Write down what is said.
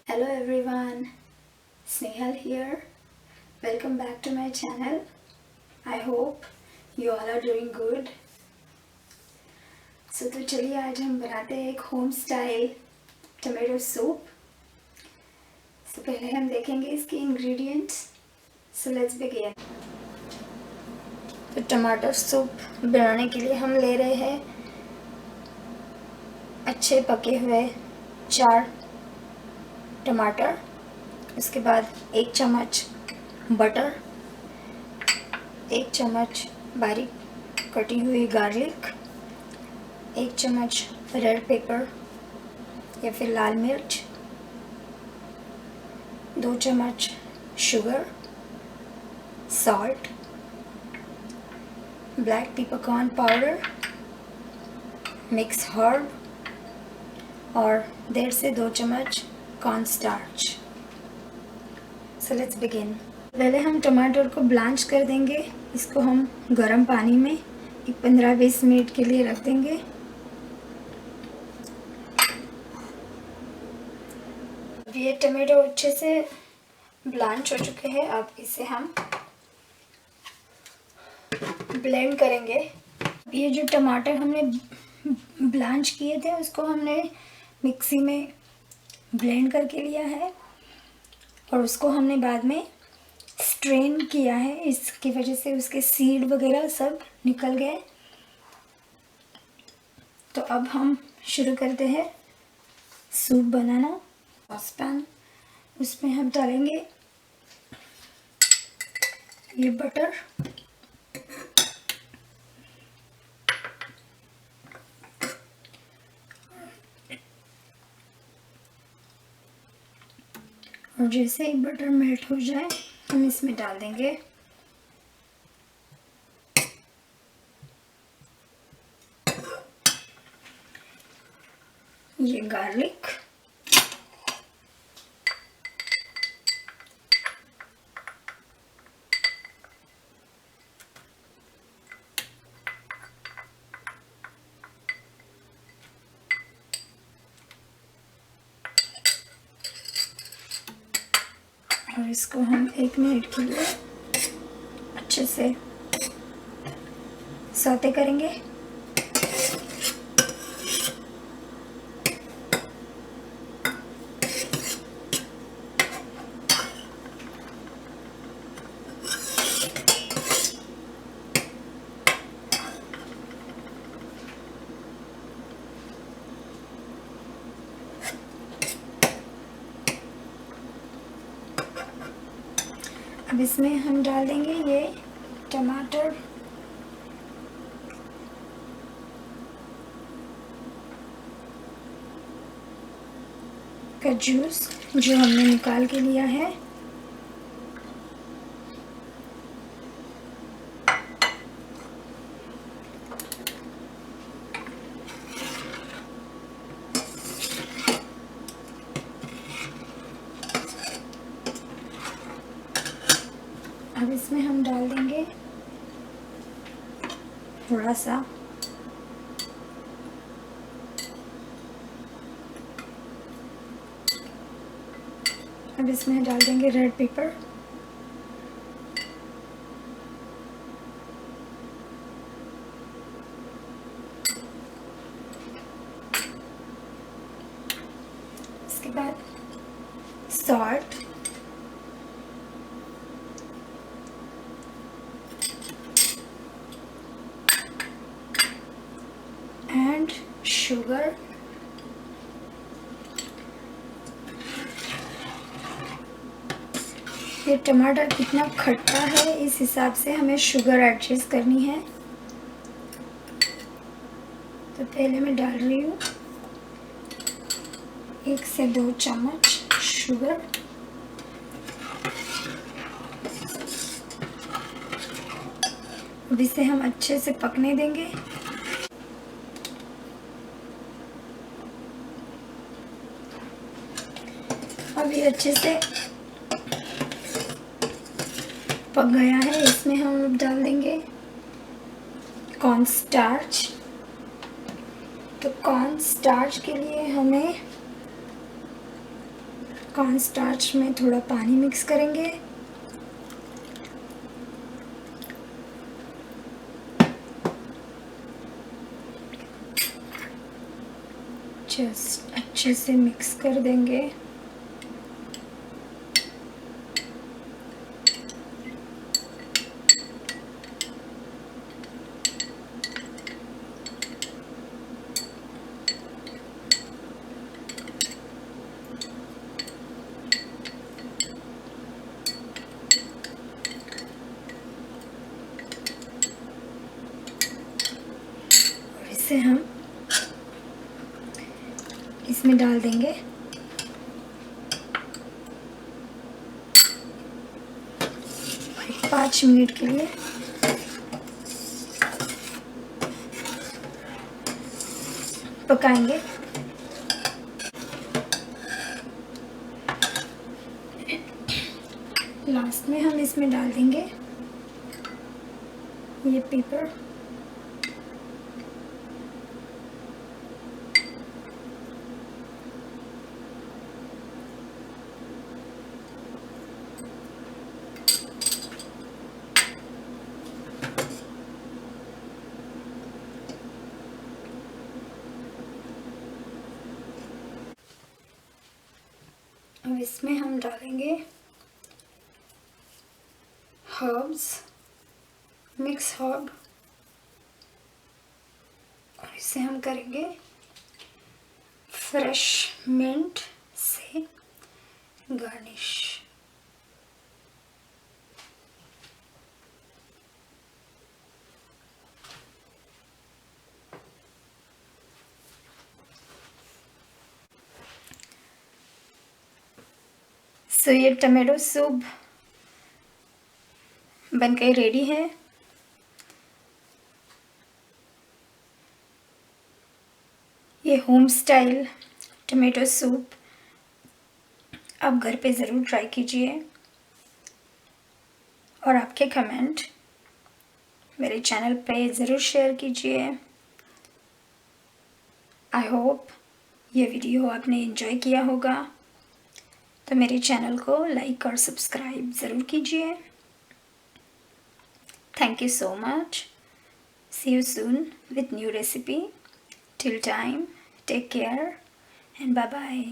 Hello everyone, Snehal here. Welcome back to my channel. I hope you all are doing good. तो चलिए आज हम बनाते हैं एक होम स्टाइल टमाटो सूप. पहले हम देखेंगे इसके इंग्रेडिएंट्स. Let's begin. तो टमाटर सूप बनाने के लिए हम ले रहे हैं अच्छे पके हुए 4 टमाटर. उसके बाद 1 चम्मच बटर, 1 चम्मच बारीक कटी हुई गार्लिक, 1 चम्मच रेड पेपर या फिर लाल मिर्च, 2 चम्मच sugar, salt, black peppercorn powder, mix herb और 1.5 से 2 चम्मच कॉर्न स्टार्च. Let's begin. पहले हम टमाटर को ब्लांच कर देंगे. इसको हम गर्म पानी में एक 15-20 मिनट के लिए रख देंगे. अब ये टमाटो अच्छे से ब्लांच हो चुके हैं. अब इसे हम ब्लेंड करेंगे. ये जो टमाटर हमने ब्लांच किए थे उसको हमने मिक्सी में ब्लेंड करके लिया है और उसको हमने बाद में स्ट्रेन किया है. इसकी वजह से उसके सीड वगैरह सब निकल गए. तो अब हम शुरू करते हैं सूप बनाना. सॉसपैन, उसमें हम डालेंगे ये बटर, और जैसे ही बटर मेल्ट हो जाए हम इसमें डाल देंगे ये गार्लिक, और इसको हम 1 मिनट के लिए अच्छे से सौते करेंगे. अब इसमें हम डाल देंगे ये टमाटर का जूस जो हमने निकाल के लिया है. अब इसमें हम डाल देंगे थोड़ा सा अब इसमें डाल देंगे रेड पेपर, इसके बाद सॉल्ट, एंड शुगर. ये टमाटर कितना खट्टा है इस हिसाब से हमें शुगर एडजस्ट करनी है. तो पहले मैं डाल रही हूँ 1 से 2 चम्मच शुगर. अब इसे हम अच्छे से पकने देंगे. अब ये अच्छे से पक गया है. इसमें हम अब डाल देंगे कॉर्न स्टार्च. तो कॉर्न स्टार्च के लिए हमें कॉर्न स्टार्च में थोड़ा पानी मिक्स करेंगे। जस्ट अच्छे से मिक्स कर देंगे। और इसे हम इसमें डाल देंगे। 5 मिनट के लिए पकाएंगे। लास्ट में हम इसमें डाल देंगे ये पेपर। अब इसमें हम डालेंगे हर्ब्स, मिक्स हर्ब, और इसे हम करेंगे फ्रेश मिंट से गार्निश। सो ये टमाटो सूप बनकर रेडी है। ये होम स्टाइल टमाटो सूप आप घर पे ज़रूर ट्राई कीजिए और आपके कमेंट मेरे चैनल पे ज़रूर शेयर कीजिए। आई होप ये वीडियो आपने एंजॉय किया होगा, तो मेरे चैनल को लाइक और सब्सक्राइब ज़रूर कीजिए। Thank you so much. See you soon with new recipe. Till time, take care and bye bye.